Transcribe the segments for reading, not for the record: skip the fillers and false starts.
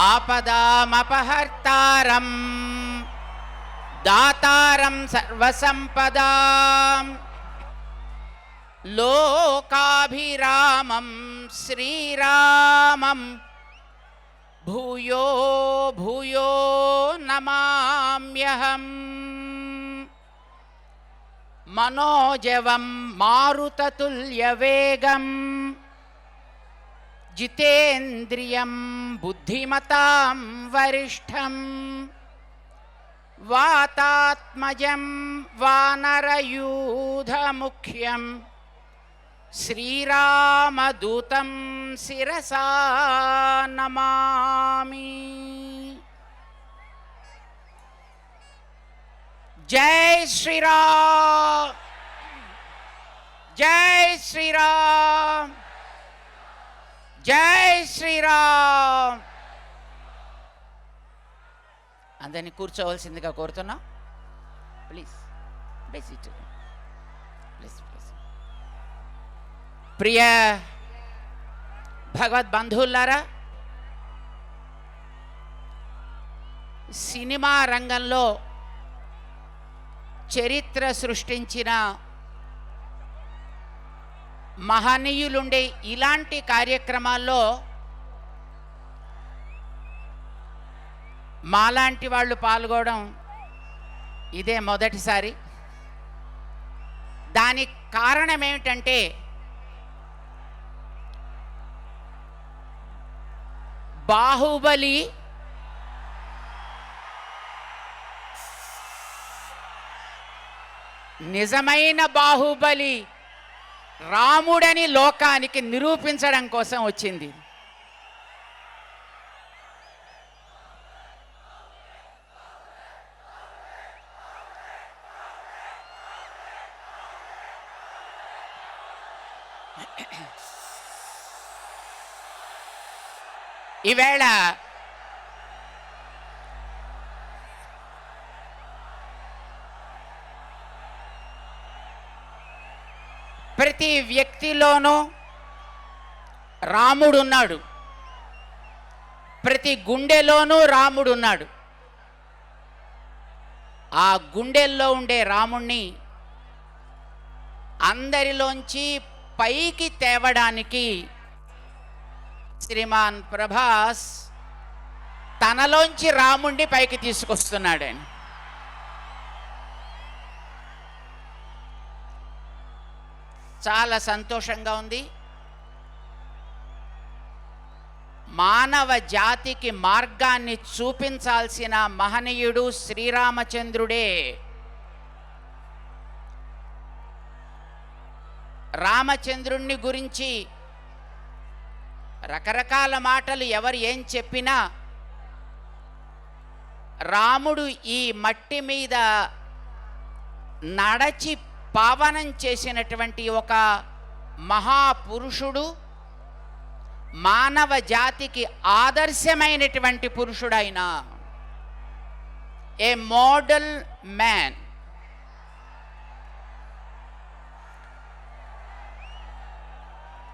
ఆపదామపహర్తారం దాతారం సర్వసంపదాం లోకాభిరామం శ్రీరామం భూయో భూయో నమామ్యహం. మనోజవం మారుతతుల్యవేగం జితేంద్రియం బుద్ధిమతాం వరిష్టం వాతాత్మజం వానరయూధముఖ్యం శ్రీరామదూతం శిరసా నమామి. జై శ్రీరామ్, జై శ్రీరామ్, జై శ్రీరామ్. అందరినీ కూర్చోవలసిందిగా కోరుతున్నా. Please please please please. ప్రియ భగవద్బంధువులారా, సినిమా రంగంలో చరిత్ర సృష్టించిన మహనీయులుండే ఇలాంటి కార్యక్రమాల్లో మాలాంటి వాళ్ళు పాల్గొనడం ఇదే మొదటిసారి. దానికి కారణం ఏమిటంటే, బాహుబలి నిజమైన బాహుబలి రాముడని లోకానికి నిరూపించడం కోసం వచ్చింది. ఈవేళ ప్రతి వ్యక్తిలోనూ రాముడున్నాడు, ప్రతి గుండెలోనూ రాముడున్నాడు. ఆ గుండెల్లో ఉండే రాముణ్ణి అందరిలోంచి పైకి తేవడానికి శ్రీమాన్ ప్రభాస్ తనలోంచి రాముణ్ణి పైకి తీసుకొస్తున్నాడని. చాలా సంతోషంగా ఉంది. మానవ జాతికి మార్గాన్ని చూపించాల్సిన మహనీయుడు శ్రీరామచంద్రుడే. రామచంద్రుణ్ణి గురించి రకరకాల మాటలు ఎవరు ఏం చెప్పినా, రాముడు ఈ మట్టి మీద నడచి పావనం చేసినటువంటి ఒక మహాపురుషుడు, మానవ జాతికి ఆదర్శమైనటువంటి పురుషుడైన ఏ మోడల్ మ్యాన్.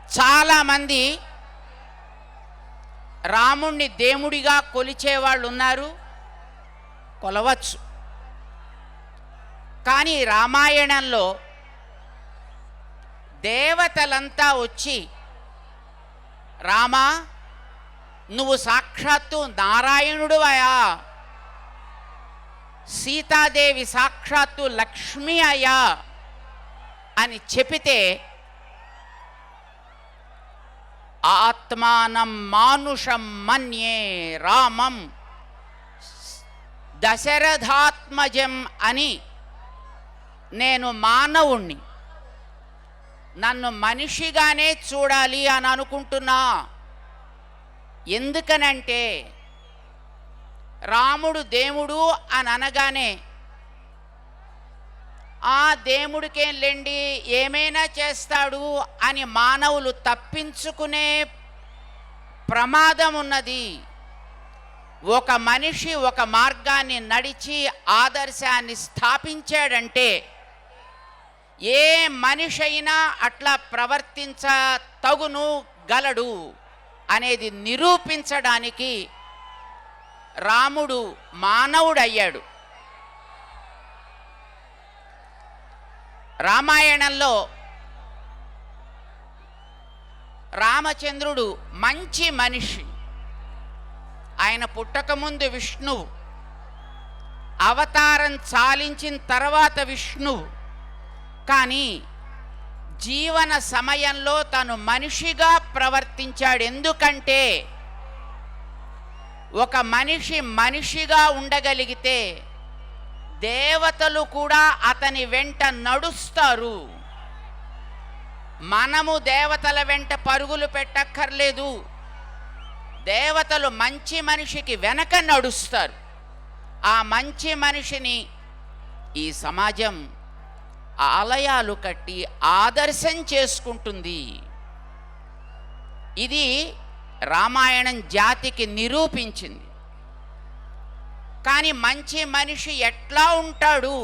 చాలామంది రాముణ్ణి దేవుడిగా కొలిచేవాళ్ళు ఉన్నారు, కొలవచ్చు. కానీ రామాయణంలో దేవతలంతా వచ్చి, రామా నువ్వు సాక్షాత్తు నారాయణుడు అయా, సీతాదేవి సాక్షాత్తు లక్ష్మి అయ్యా అని చెబితే, ఆత్మానం మానుషం మన్యే రామం దశరథాత్మజం అని, నేను మానవుణ్ణి, నన్ను మనిషిగానే చూడాలి అని అనుకుంటున్నా. ఎందుకనంటే రాముడు దేవుడు అని అనగానే, ఆ దేవుడికేం లేండి ఏమైనా చేస్తాడు అని మానవులు తప్పించుకునే ప్రమాదం ఉన్నది. ఒక మనిషి ఒక మార్గాన్ని నడిచి ఆదర్శాన్ని స్థాపించాడంటే ఏ మనిషి అయినా అట్లా ప్రవర్తించ తగును గలడు అనేది నిరూపించడానికి రాముడు మానవుడయ్యాడు. రామాయణంలో రామచంద్రుడు మంచి మనిషి. ఆయన పుట్టకముందు విష్ణువు, అవతారం చాలించిన తర్వాత విష్ణువు. కానీ జీవన సమయంలో తను మనిషిగా ప్రవర్తించాడు. ఎందుకంటే ఒక మనిషి మనిషిగా ఉండగలిగితే దేవతలు కూడా అతని వెంట నడుస్తారు. మనము దేవతల వెంట పరుగులు పెట్టక్కర్లేదు. దేవతలు మంచి మనిషికి వెనక నడుస్తారు. ఆ మంచి మనిషిని ఈ సమాజం ఆలయాలు కట్టి ఆదర్శం చేసుకుంటుంది. ఇది రామాయణం జాతికి నిరూపించింది. కానీ మంచి మనిషి ఎట్లా ఉంటాడు?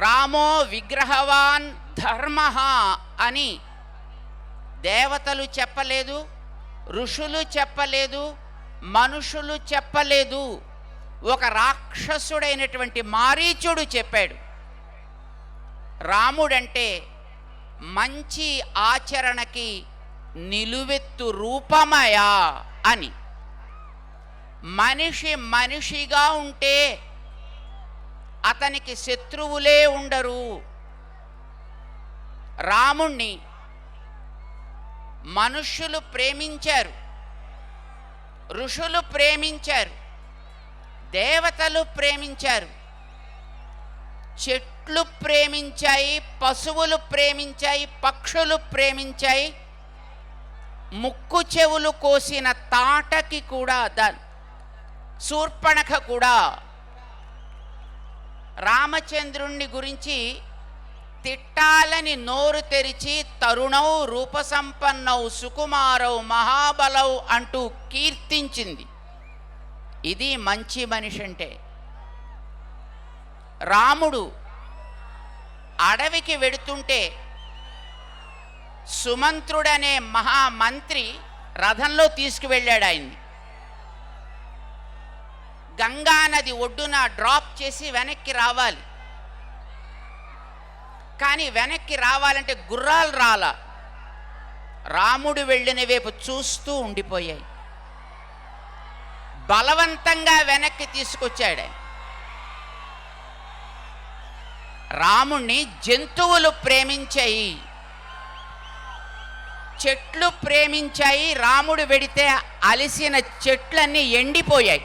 రామో విగ్రహవాన్ ధర్మ అని దేవతలు చెప్పలేదు, ఋషులు చెప్పలేదు, మనుషులు చెప్పలేదు. ఒక రాక్షసుడైనటువంటి మారీచుడు చెప్పాడు. రాముడంటే మంచి ఆచరణకి నిలువెత్తు రూపమయా అని. మనిషి మనిషిగా ఉంటే అతనికి శత్రువులే ఉండరు. రాముణ్ణి మనుష్యులు ప్రేమించారు, ఋషులు ప్రేమించారు, దేవతలు ప్రేమించారు, చెట్లు ప్రేమించాయి, పశువులు ప్రేమించాయి, పక్షులు ప్రేమించాయి, ముక్కు చెవులు కోసిన తాటకి కూడా శూర్పణఖ కూడా రామచంద్రుణ్ణి గురించి తిట్టాలని నోరు తెరిచి తరుణౌ రూపసంపన్నౌ సుకుమారౌ మహాబలౌ అంటూ కీర్తించింది. ఇది మంచి మనిషి అంటే. రాముడు అడవికి వెడుతుంటే సుమంత్రుడనే మహామంత్రి రథంలో తీసుకువెళ్ళాడు ఆయన్ని. గంగా నది ఒడ్డున డ్రాప్ చేసి వెనక్కి రావాలి. కానీ వెనక్కి రావాలంటే గుర్రాలు రాలా. రాముడు వెళ్ళిన వైపు చూస్తూ ఉండిపోయాయి. బలవంతంగా వెనక్కి తీసుకొచ్చాడు. రాముణ్ణి జంతువులు ప్రేమించాయి, చెట్లు ప్రేమించాయి. రాముడు వెడితే అలిసిన చెట్లన్నీ ఎండిపోయాయి.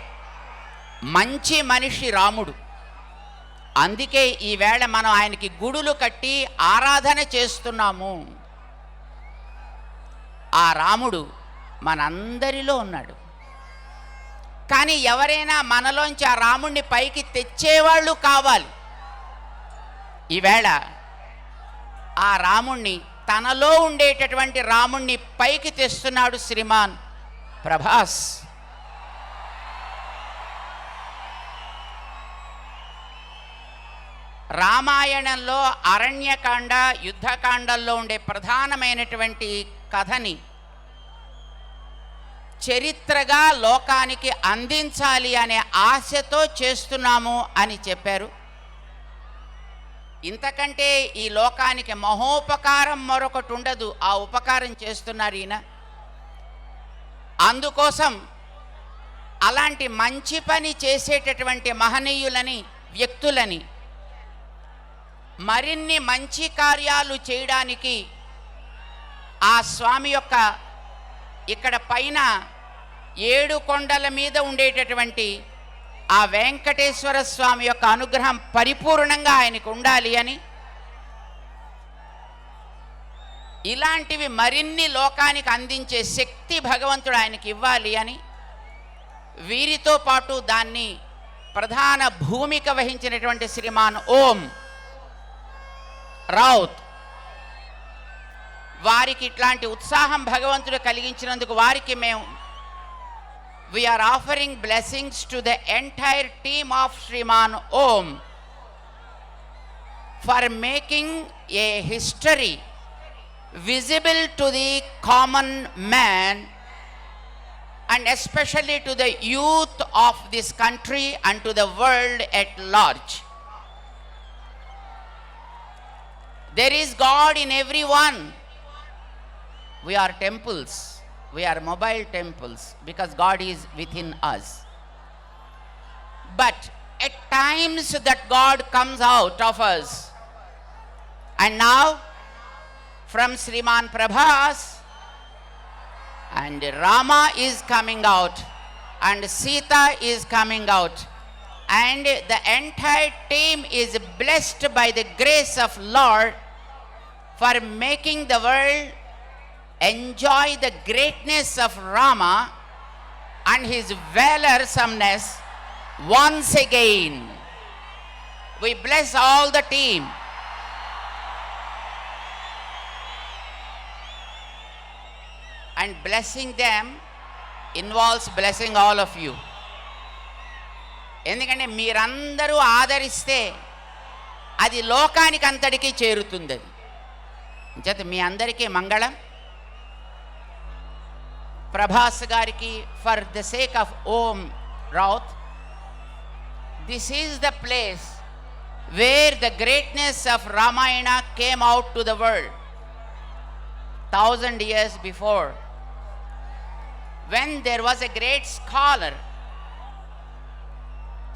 మంచి మనిషి రాముడు. అందుకే ఈవేళ మనం ఆయనకి గుడులు కట్టి ఆరాధన చేస్తున్నాము. ఆ రాముడు మనందరిలో ఉన్నాడు. కానీ ఎవరైనా మనలోంచి ఆ రాముణ్ణి పైకి తెచ్చేవాళ్ళు కావాలి. ఈవేళ ఆ రాముణ్ణి, తనలో ఉండేటటువంటి రాముణ్ణి పైకి తెస్తున్నాడు శ్రీమాన్ ప్రభాస్. రామాయణంలో అరణ్యకాండ, యుద్ధకాండల్లో ఉండే ప్రధానమైనటువంటి కథని చరిత్రగా లోకానికి అందించాలి అనే ఆశతో చేస్తున్నాము అని చెప్పారు. ఇంతకంటే ఈ లోకానికి మహోపకారం మరొకటి ఉండదు. ఆ ఉపకారం చేస్తున్నారు ఈయన. అందుకోసం అలాంటి మంచి పని చేసేటటువంటి మహనీయులని, వ్యక్తులని, మరిన్ని మంచి కార్యాలు చేయడానికి ఆ స్వామి యొక్క ఇక్కడ పైన 7 కొండల మీద ఉండేటటువంటి ఆ వెంకటేశ్వర స్వామి యొక్క అనుగ్రహం పరిపూర్ణంగా ఆయనకు ఉండాలి అని, ఇలాంటివి మరిన్ని లోకానికి అందించే శక్తి భగవంతుడు ఆయనకి ఇవ్వాలి అని, వీరితో పాటు దాన్ని ప్రధాన భూమిక వహించినటువంటి శ్రీమాన్ ఓం రౌత్, వారికి ఇట్లాంటి ఉత్సాహం భగవంతుడు కలిగించినందుకు వారికి మేము we are offering blessings to the entire team of Shriman Om for making a history visible to the common man and especially to the youth of this country and to the world at large. There is God in everyone. We are temples. We are mobile temples because God is within us. But at times that God comes out of us. And now from Sriman Prabhas, and Rama is coming out, and Sita is coming out, and the entire team is blessed by the grace of Lord for making the world enjoy the greatness of Rama and his valorsomness once again. We bless all the team. And blessing them involves blessing all of you. ఎందుకంటే మీరందరూ ఆదరిస్తే అది లోకానికి అంతటికీ చేరుతుంది. చేత మీ అందరికీ మంగళం. ప్రభాస్ గారికి for the sake of Om Raut, this is the place where the greatness of Ramayana came out to the world 1000 years before, when there was a great scholar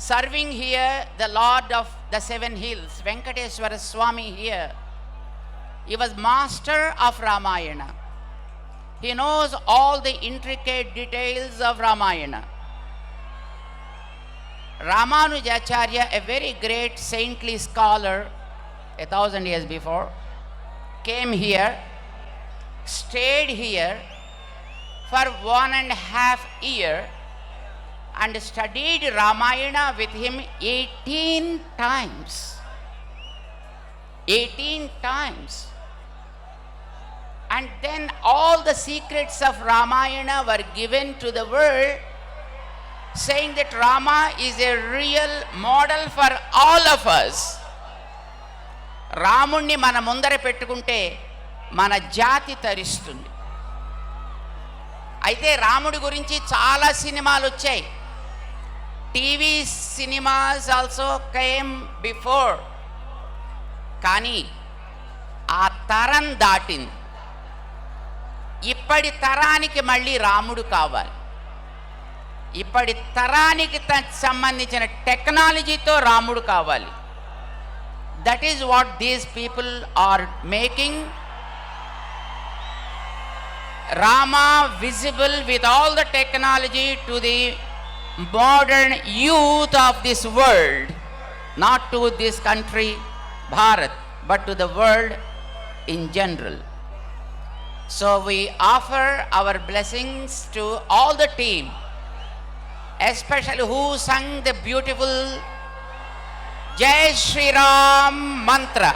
serving here, the Lord of the Seven Hills, Venkateswara Swami here. He was master of Ramayana. He knows all the intricate details of Ramayana. Ramanujacharya, a very great saintly scholar 1000 years before, came here, stayed here for 1.5 years and studied Ramayana with him 18 times. 18 times. And then all the secrets of Ramayana were given to the world, saying that Rama is a real model for all of us. రాముణ్ణి మన ముందర పెట్టుకుంటే మన జాతి తరిస్తుంది. అయితే రాముడి గురించి చాలా సినిమాలు వచ్చాయి. TV cinemas also came before. కానీ ఆ తరం దాటింది. ఇప్పటి తరానికి మళ్ళీ రాముడు కావాలి. ఇప్పటి తరానికి సంబంధించిన టెక్నాలజీతో రాముడు కావాలి. That is what these people are making Rama visible with all the technology to the modern youth of this world, not to this country, Bharat, but to the world in general. So we offer our blessings to all the team, especially who sang the beautiful Jai Shri Ram mantra.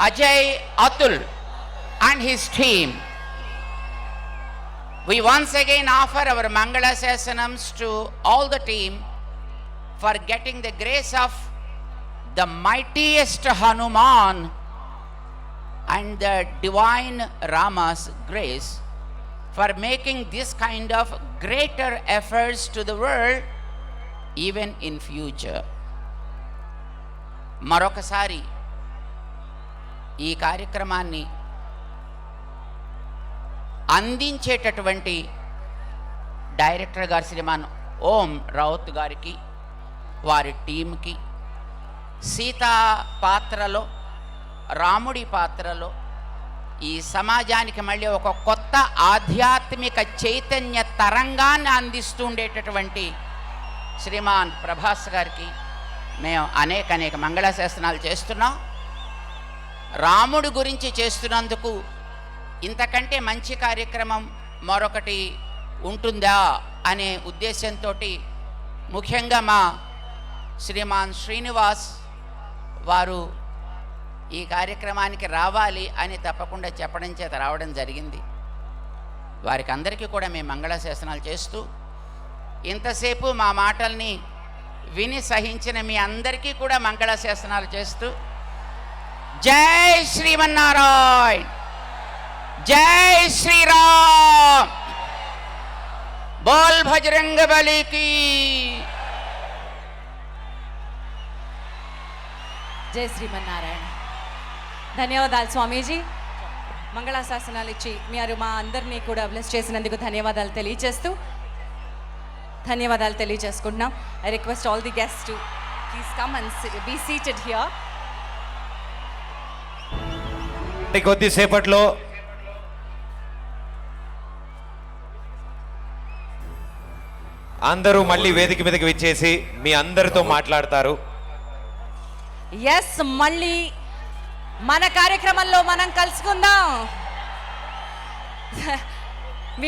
Ajay, Atul and his team. We once again offer our Mangala Sasanams to all the team for getting the grace of the mightiest Hanuman and the divine Rama's grace for making this kind of greater efforts to the world even in future. Marokasari ఈ కార్యక్రమాన్ని అందించేటటువంటి director గారు శ్రీమాన్ ఓం రౌత్ గారికి, వారి టీంకి, సీతా పాత్రలో, రాముడి పాత్రలో ఈ సమాజానికి మళ్ళీ ఒక కొత్త ఆధ్యాత్మిక చైతన్య తరంగాన్ని అందిస్తుండేటటువంటి శ్రీమాన్ ప్రభాస్ గారికి మేము అనేక మంగళాశాసనాలు చేస్తున్నాం. రాముడి గురించి చేస్తున్నందుకు ఇంతకంటే మంచి కార్యక్రమం మరొకటి ఉంటుందా అనే ఉద్దేశంతో ముఖ్యంగా మా శ్రీమాన్ శ్రీనివాస్ వారు ఈ కార్యక్రమానికి రావాలి అని తప్పకుండా చెప్పడం చేత రావడం జరిగింది. వారికి అందరికీ కూడా మేము మంగళాశాసనాలు చేస్తూ, ఇంతసేపు మా మాటల్ని విని సహించిన మీ అందరికీ కూడా మంగళాశాసనాలు చేస్తూ, జై శ్రీమన్నారాయణ, జై శ్రీరామ్. బోల్ భజరంగ బలికి. జై శ్రీమన్నారాయణ. ధన్యవాదాలు స్వామీజీ. మంగళాశాసనాలు ఇచ్చి మీరు మా అందరినీ కూడా బ్లెస్ చేసినందుకు ధన్యవాదాలు తెలియజేసుకుంటున్నాం. I request all the guests to please come and be seated here. కొద్దిసేపట్లో అందరూ మళ్ళీ వేదిక మీదకి విచ్చేసి మీ అందరితో మాట్లాడతారు. ఎస్, మళ్ళీ మన కార్యక్రమంలో మనం కలుసుకుందాం.